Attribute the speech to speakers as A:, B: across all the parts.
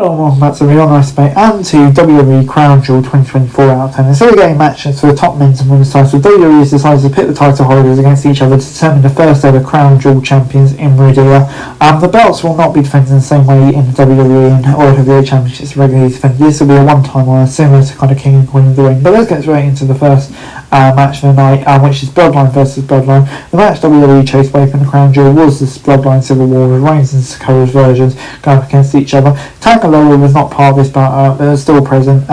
A: Hello and welcome back to Real Nice Debate and to WWE Crown Jewel 2024 out of 10. Instead of getting matches for the top men's and women's titles, WWE has decided to pit the title holders against each other to determine the first ever Crown Jewel champions in Meridia. The belts will not be defended in the same way in the WWE and World Heavyweight Championships regularly defended. This will be a one-time honor, similar to kind of King and Queen of the Ring. But let's get straight into the first match of the night, which is Bloodline versus Bloodline. The match WWE chose away from the Crown Jewel was this Bloodline Civil War with Reigns and Sikoa's versions going up against each other. Tagalolo was not part of this bout, but was still present.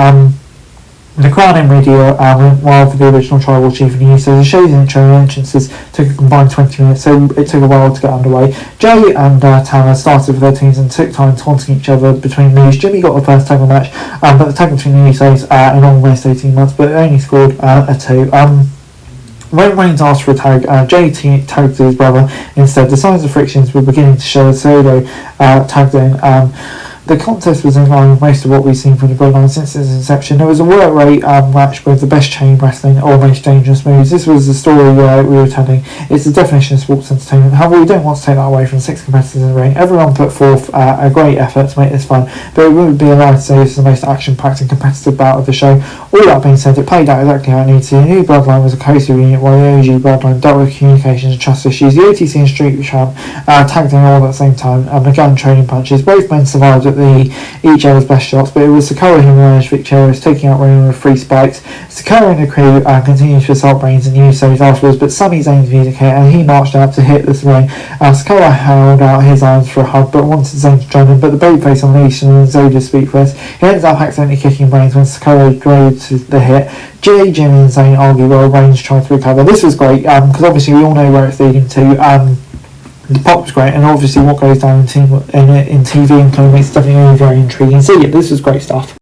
A: The crowd in Meridia went wild for the original Tribal Chief and the Usos. The show's intro and entrances took a combined 20 minutes, so it took a while to get underway. Jay and Tana started with their teams and took time taunting each other between moves. Jimmy got the first tag match, but the tag between the Usos in almost 18 months, but only scored a 2. When Reigns asked for a tag, Jay tagged his brother instead. The signs of frictions were beginning to show as Solo tagged in. The contest was in line with most of what we've seen from the Bloodline since its inception. There was a work rate match with the best chain wrestling or most dangerous moves. This was the story we were telling. It's the definition of sports entertainment. However, we don't want to take that away from 6 competitors in the ring. Everyone put forth a great effort to make this fun, but it would be a lie to say this is the most action-packed and competitive bout of the show. All that being said, it played out exactly how it needed to. The new Bloodline was a cohesive unit, while the OG Bloodline dealt with communications and trust issues. The OTC and Street Champ tagged in all at the same time and began trading punches. Both men survived at each other's best shots, but it was Sikoa who emerged victorious, taking out Reigns with 3 spikes. Sikoa and the crew continued to assault Reigns and the Usos afterwards, but Sami Zayn's music hit and he marched out to hit this ring. Sikoa held out his arms for a hug, but wanted Zayn to join him, but the babyface unleashed and Zoda speechless. He ended up accidentally kicking Reigns when Sikoa drove to the hit. Jay, Jimmy and Zayn argue while Reigns tried to recover. This was great, because obviously we all know where it's leading to. The pop was great, and obviously what goes down in TV and kind of makes it definitely very intriguing. So yeah, this was great stuff.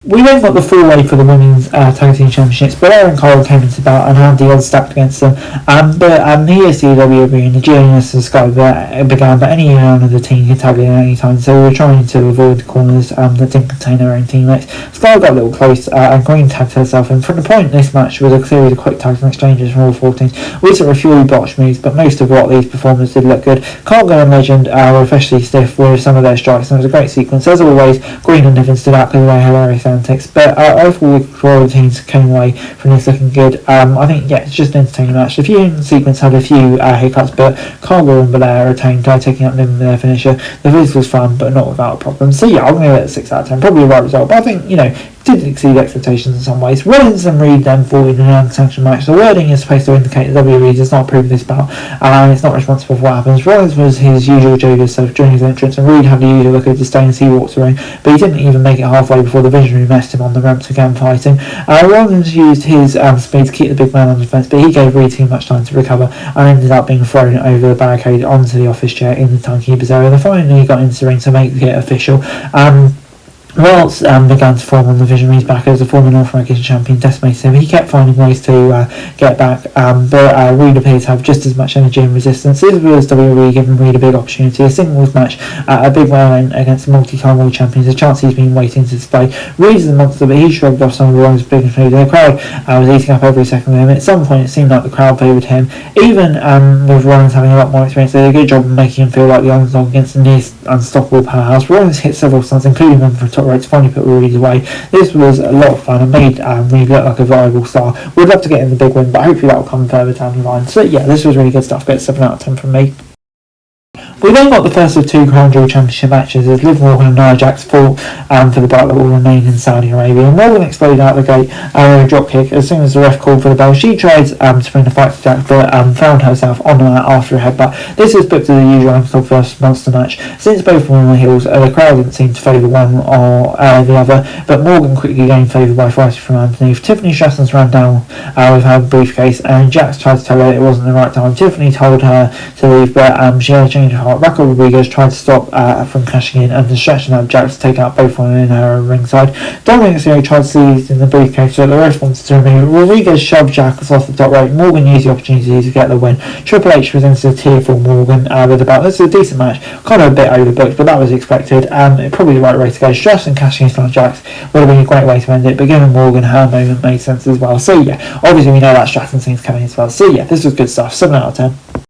A: We then got the full-way for the women's tag team championships. Blair and Cole came into the bout and had the odds stacked against them. But the ESW and the GNS and Sky began, but any one of the team could tag in at any time, so we were trying to avoid the corners that didn't contain their own teammates. Sky got a little close and Green tagged herself in. From the point, this match was a series of quick tags and exchanges from all 14. We saw a few botched moves, but most of what these performers did look good. Cargo and Legend were especially stiff with some of their strikes, and it was a great sequence. As always, Green and Niven stood out because of their hilarious antics, but overall all the teams came away from this looking good. I think it's just an entertaining match. The few sequence had a few hiccups, but Cargo and Belair retained taking up Niven with their finisher. The viz was fun, but not without a problem. So yeah, I'm going to give it a 6 out of 10. Probably the right result, but I think, did exceed expectations in some ways. Rollins and Reed then fought in an unsanctioned match. The wording is supposed to indicate that WWE does not approve of this bout, and it's not responsible for what happens. Rollins was his usual jovial self during his entrance, and Reed had the usual look of disdain as he walked around, but he didn't even make it halfway before the Visionary messed him on the ramp to again fighting. Rollins used his speed to keep the big man on defence, but he gave Reed too much time to recover and ended up being thrown over the barricade onto the office chair in the timekeeper's area. They finally got into the ring to make it official. Wells began to form on the Visionary's back as the former North American champion decimated him. He kept finding ways to get back, but Reed appeared to have just as much energy and resistance. This was WWE giving Reed a big opportunity, a singles match, a big win against the multi-time world champions, a chance he's been waiting to display. Reed is a monster, but he shrugged off some of Rollins' big moves. The crowd was eating up every second of him. At some point it seemed like the crowd favoured him, even with Rollins having a lot more experience. They did a good job of making him feel like the underdog against the near unstoppable powerhouse. Rollins hit several stunts, including one from top right, to finally put Reed away. This was a lot of fun and made Reed look like a viable star. We'd love to get in the big win, but hopefully that will come further down the line. So yeah, this was really good stuff. Get 7 out of 10 from me. We then got the first of 2 Crown Jewel Championship matches as Liv Morgan and Nia Jax fought for the belt that will remain in Saudi Arabia. Morgan exploded out the gate with a dropkick as soon as the ref called for the bell. She tried to bring the fight to Jax, but found herself on the mat after a headbutt. This is booked as the usual until first monster match. Since both were on the heels, the crowd didn't seem to favour one or the other, but Morgan quickly gained favour by fighting from underneath. Tiffany Stratton's ran down with her briefcase, and Jax tried to tell her it wasn't the right time. Tiffany told her to leave, but she had a change of heart. Raquel Rodriguez tried to stop from cashing in and distraction of Jax to take out both women in her ringside. Dominic Mysterio tried to seize in the briefcase, so the ref wanted to remove. Rodriguez shoved Jax off the top rope. Morgan used the opportunity to get the win. Triple H presented a tier for Morgan with the belt. This is a decent match, kind of a bit overbooked, but that was expected. Probably the right way to go. Stratton cashing in on Jax would have been a great way to end it, but giving Morgan her moment made sense as well. So yeah, obviously we know that Stratton thing's coming as well. So yeah, this was good stuff. 7 out of 10.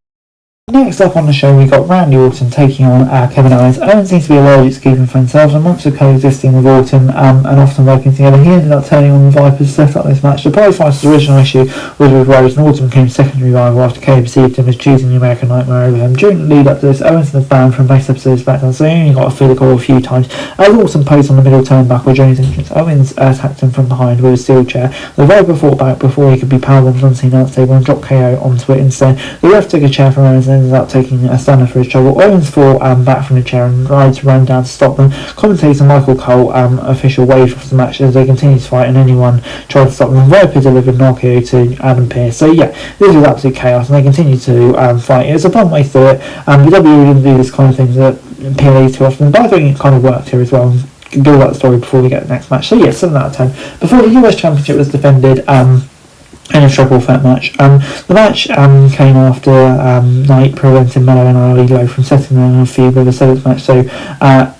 A: Next up on the show, we got Randy Orton taking on Kevin Owens. Owens seems to be allergic to keeping for himself, and months of coexisting with Orton and often working together. He ended up turning on the Vipers to set up this match. The prize fighter's original issue was with Rose, and Orton became secondary rival after Kay perceived him as choosing the American Nightmare over him. During the lead up to this, Owens was banned from base episodes of SmackDown, so he only got a field goal a few times. As Orton posed on the middle turnbuckle during his entrance, Owens attacked him from behind with a steel chair. The Viper fought back before he could be powerbombed onto the announce table and dropped KO onto it instead. The ref took a chair from Owens and ended up taking a stunner for his trouble. Owens fought back from the chair and Rides ran down to stop them. Commentator Michael Cole, official, waved off the match as they continued to fight and anyone tried to stop them. Viper delivered an RKO to Adam Pearce. So yeah, this was absolute chaos and they continued to fight. It was a fun way through it. The WWE didn't do this kind of thing that PLE too often, but I think it kind of worked here as well. Build up the story before we get the next match. So yeah, 7 out of 10. Before the US Championship was defended, in a triple threat match. The match came after Knight prevented Mello and Ali Low from setting them on a feud with a 7th match, so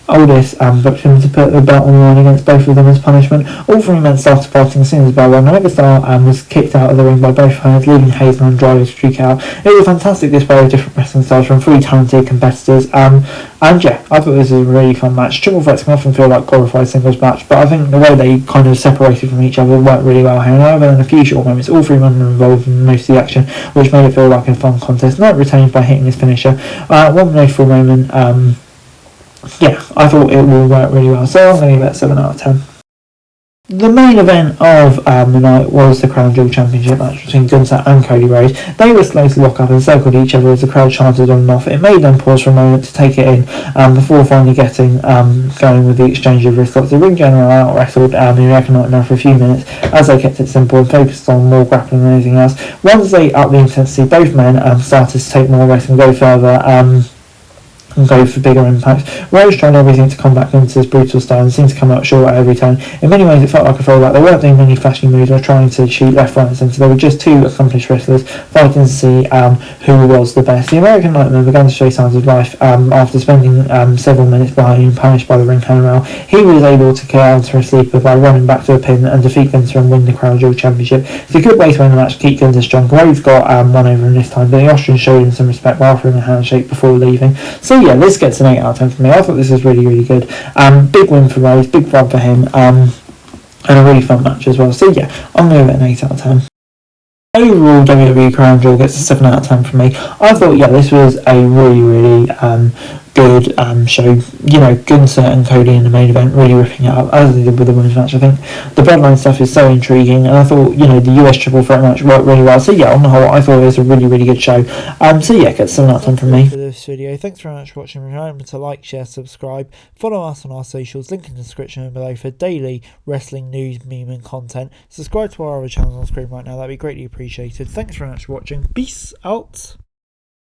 A: Aldis booked him to put the belt on the line against both of them as punishment. All 3 men started fighting as soon as the bell rang. Megastar was kicked out of the ring by both fans, leaving Hayes and Andrade to streak out. It was a fantastic display of different wrestling styles from 3 talented competitors. And yeah, I thought this was a really fun match. Triple threats can often feel like glorified singles match, but I think the way they kind of separated from each other worked really well here. And other than a few short moments, all 3 men were involved in most of the action, which made it feel like a fun contest. Knight retained by hitting his finisher. One notable moment, yeah, I thought it will work really well, so I'm going to give it 7 out of 10. The main event of the night was the Crown Jewel Championship match between Gunther and Cody Rhodes. They were slow to lock up and circled each other as the crowd chanted on and off. It made them pause for a moment to take it in before finally getting going with the exchange of wristlocks. The ring general out-wrestled the American Nightmare for a few minutes as they kept it simple and focused on more grappling than anything else. Once they upped the intensity, both men started to take more rest and go further. And go for bigger impacts. Rose tried everything to combat Gunther's brutal style and seemed to come out short at every turn. In many ways it felt like a throwback. They weren't doing many flashy moves or trying to shoot left, right and centre. They were just 2 accomplished wrestlers fighting to see who was the best. The American Nightmare began to show signs of life after spending several minutes behind and punished by the ring camera. He was able to counter a sleeper by running back to a pin and defeat Gunther and win the Crown Jewel Championship. It's a good way to win the match to keep Gunther strong. Rhodes got one over him this time, but the Austrian showed him some respect by offering a handshake before leaving. So yeah, this gets an 8 out of 10 for me. I thought this was really, really good. Big win for Rhodes, big fun for him, and a really fun match as well. So yeah, I'm going to give it an 8 out of 10. Overall, WWE Crown Jewel gets a 7 out of 10 from me. I thought, yeah, this was a really, really good show. You know, Gunther and Cody in the main event really ripping it up, as they did with the women's match. I think the Bloodline stuff is so intriguing, and I thought, you know, the US triple threat match worked really well. So yeah, on the whole, I thought it was a really, really good show. So yeah, get 7 out of 10 from me. For this video, thanks very much for watching. Remember to like, share, subscribe, follow us on our socials, link in the description below for daily wrestling news, meme and content. Subscribe to our other channels on screen right now, that'd be greatly appreciated. Thanks very much for watching. Peace out.